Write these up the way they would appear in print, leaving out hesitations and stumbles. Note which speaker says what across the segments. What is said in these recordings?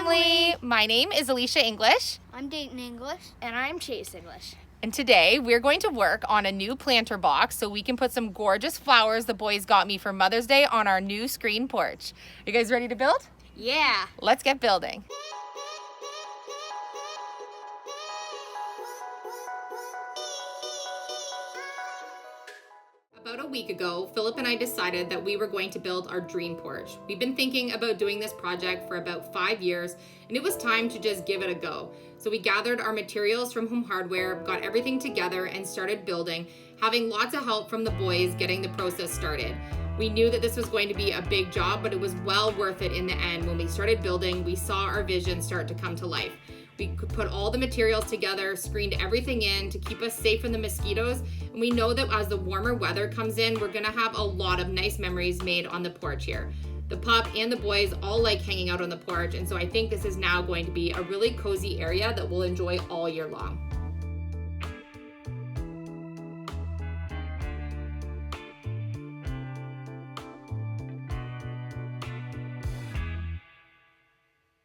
Speaker 1: family! My name is Elysia English.
Speaker 2: I'm Dayton English.
Speaker 3: And I'm Chase English.
Speaker 1: And today we're going to work on a new planter box so we can put some gorgeous flowers the boys got me for Mother's Day on our new screen porch. You guys ready to build?
Speaker 3: Yeah.
Speaker 1: Let's get building. About a week ago, Philip and I decided that we were going to build our dream porch. We've been thinking about doing this project for about 5 years, and it was time to just give it a go. So we gathered our materials from Home Hardware, got everything together, and started building, having lots of help from the boys getting the process started. We knew that this was going to be a big job, but it was well worth it in the end. When we started building, we saw our vision start to come to life. We could put all the materials together, screened everything in to keep us safe from the mosquitoes. And we know that as the warmer weather comes in, we're gonna have a lot of nice memories made on the porch here. The pup and the boys all like hanging out on the porch. And so I think this is now going to be a really cozy area that we'll enjoy all year long.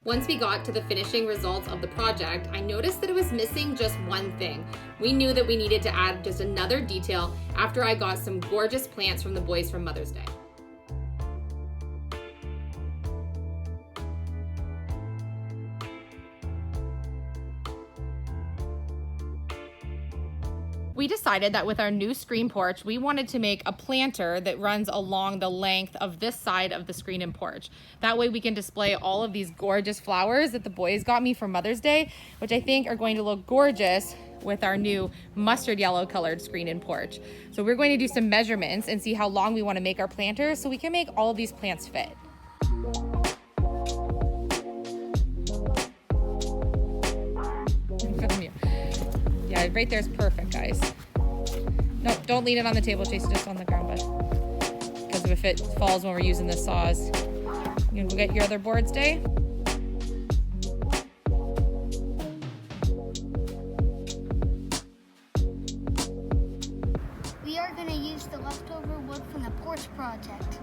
Speaker 1: Once we got to the finishing results of the project, I noticed that it was missing just one thing. We knew that we needed to add just another detail after I got some gorgeous plants from the boys from Mother's Day. We decided that with our new screen porch, we wanted to make a planter that runs along the length of this side of the screen and porch. That way we can display all of these gorgeous flowers that the boys got me for Mother's Day, which I think are going to look gorgeous with our new mustard yellow colored screen and porch. So we're going to do some measurements and see how long we want to make our planter so we can make all of these plants fit. Yeah, right there's perfect, guys. No, don't lean it on the table, Chase, just on the ground, bud. Because if it falls when we're using the saws. You gonna go get your other boards, Day?
Speaker 2: We are going to use the leftover wood from the porch project.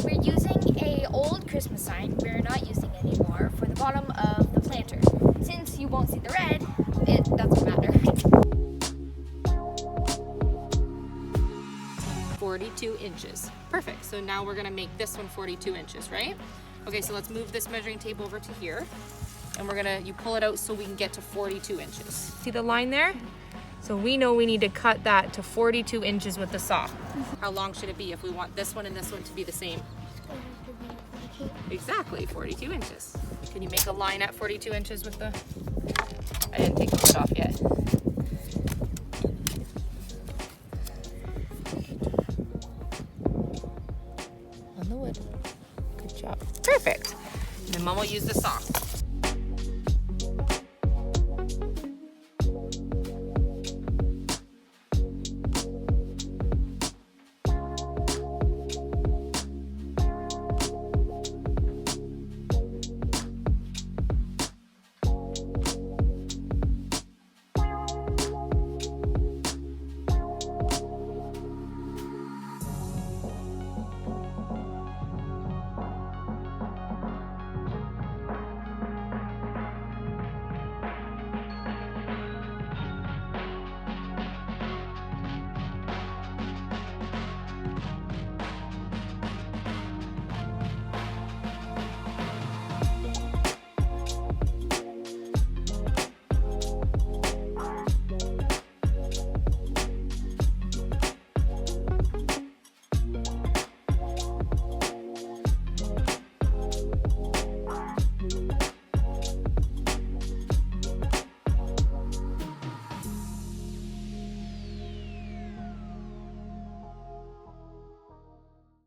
Speaker 3: We're using an old Christmas sign we're not using anymore for the bottom of the planter. Since you won't see the red, it doesn't matter.
Speaker 1: 42 inches. Perfect. So now we're gonna make this one 42 inches, right? Okay, so let's move this measuring tape over to here. And you pull it out so we can get to 42 inches. See the line there? So we know we need to cut that to 42 inches with the saw. How long should it be if we want this one and this one to be the same? Exactly, 42 inches. Can you make a line at 42 inches with the... I didn't take the lid off yet. On the wood. Good job. Perfect. And then Mom will use the saw.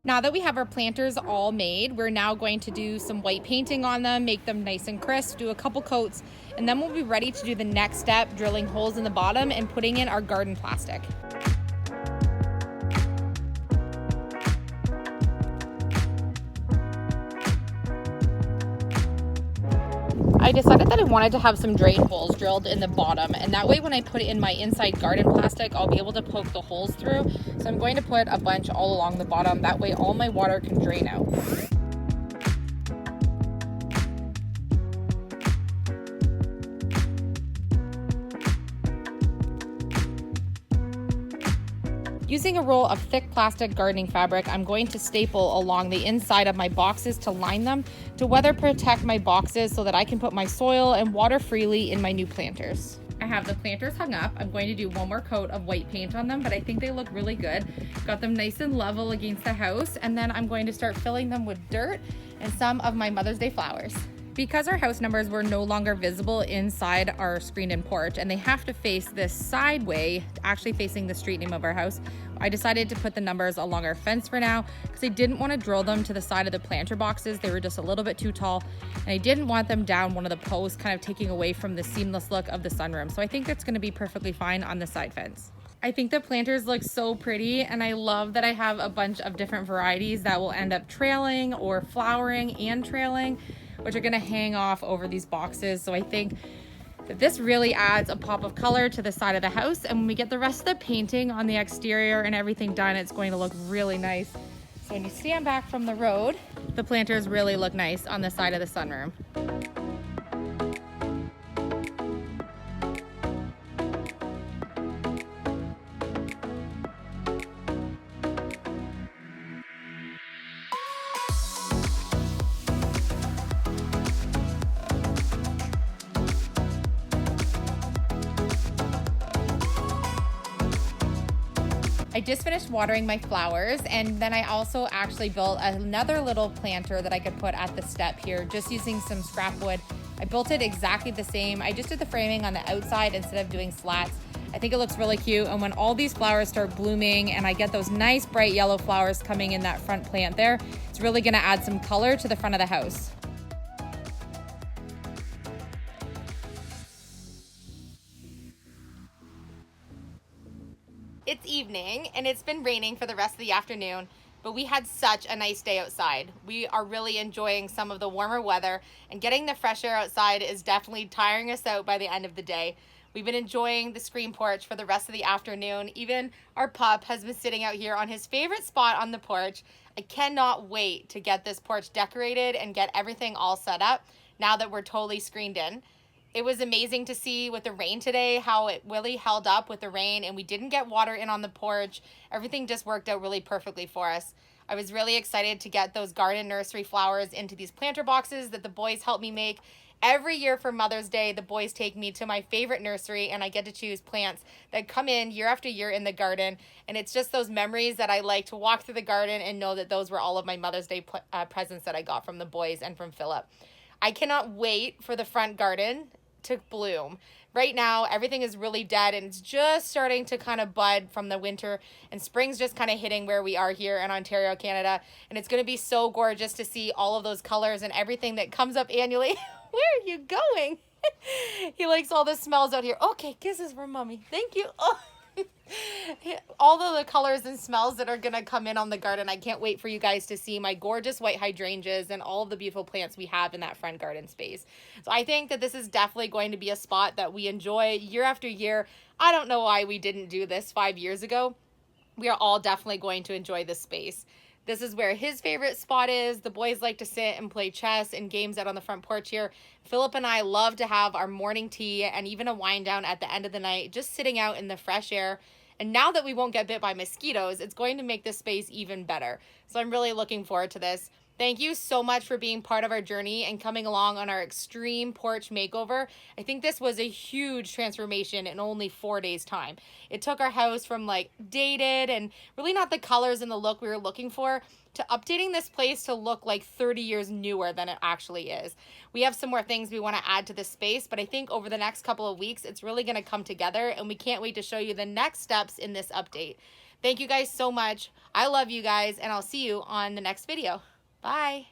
Speaker 1: Now that we have our planters all made, we're now going to do some white painting on them, make them nice and crisp, do a couple coats, and then we'll be ready to do the next step, drilling holes in the bottom and putting in our garden plastic. I decided that I wanted to have some drain holes drilled in the bottom, and that way when I put in my inside garden plastic, I'll be able to poke the holes through. So I'm going to put a bunch all along the bottom. That way all my water can drain out. Using a roll of thick plastic gardening fabric, I'm going to staple along the inside of my boxes to line them to weather protect my boxes so that I can put my soil and water freely in my new planters. I have the planters hung up. I'm going to do one more coat of white paint on them, but I think they look really good. Got them nice and level against the house, and then I'm going to start filling them with dirt and some of my Mother's Day flowers. Because our house numbers were no longer visible inside our screened-in porch and they have to face this side way, actually facing the street name of our house, I decided to put the numbers along our fence for now because I didn't want to drill them to the side of the planter boxes. They were just a little bit too tall and I didn't want them down one of the posts, kind of taking away from the seamless look of the sunroom. So I think it's going to be perfectly fine on the side fence. I think the planters look so pretty, and I love that I have a bunch of different varieties that will end up trailing or flowering and trailing, which are gonna hang off over these boxes. So I think that this really adds a pop of color to the side of the house, and when we get the rest of the painting on the exterior and everything done, it's going to look really nice. So when you stand back from the road, the planters really look nice on the side of the sunroom. I just finished watering my flowers, and then I also actually built another little planter that I could put at the step here, just using some scrap wood. I built it exactly the same. I just did the framing on the outside instead of doing slats. I think it looks really cute, and when all these flowers start blooming and I get those nice bright yellow flowers coming in that front plant there, it's really gonna add some color to the front of the house. It's evening and it's been raining for the rest of the afternoon, but we had such a nice day outside. We are really enjoying some of the warmer weather, and getting the fresh air outside is definitely tiring us out by the end of the day. We've been enjoying the screen porch for the rest of the afternoon. Even our pup has been sitting out here on his favorite spot on the porch. I cannot wait to get this porch decorated and get everything all set up now that we're totally screened in. It was amazing to see with the rain today how it really held up with the rain, and we didn't get water in on the porch. Everything just worked out really perfectly for us. I was really excited to get those garden nursery flowers into these planter boxes that the boys helped me make. Every year for Mother's Day, the boys take me to my favorite nursery, and I get to choose plants that come in year after year in the garden. And it's just those memories that I like to walk through the garden and know that those were all of my Mother's Day presents that I got from the boys and from Philip. I cannot wait for the front garden to bloom. Right now, everything is really dead and it's just starting to kind of bud from the winter, and spring's just kind of hitting where we are here in Ontario, Canada. And it's going to be so gorgeous to see all of those colors and everything that comes up annually. Where are you going? He likes all the smells out here. Okay, kisses for mommy. Thank you. Oh. All of the colors and smells that are gonna come in on the garden. I can't wait for you guys to see my gorgeous white hydrangeas and all of the beautiful plants we have in that front garden space. So I think that this is definitely going to be a spot that we enjoy year after year. I don't know why we didn't do this 5 years ago. We are all definitely going to enjoy this space. This is where his favorite spot is. The boys like to sit and play chess and games out on the front porch here. Philip and I love to have our morning tea and even a wind down at the end of the night, just sitting out in the fresh air. And now that we won't get bit by mosquitoes, it's going to make this space even better. So I'm really looking forward to this. Thank you so much for being part of our journey and coming along on our extreme porch makeover. I think this was a huge transformation in only 4 days' time. It took our house from like dated and really not the colors and the look we were looking for to updating this place to look like 30 years newer than it actually is. We have some more things we want to add to this space, but I think over the next couple of weeks, it's really going to come together, and we can't wait to show you the next steps in this update. Thank you guys so much. I love you guys, and I'll see you on the next video. Bye.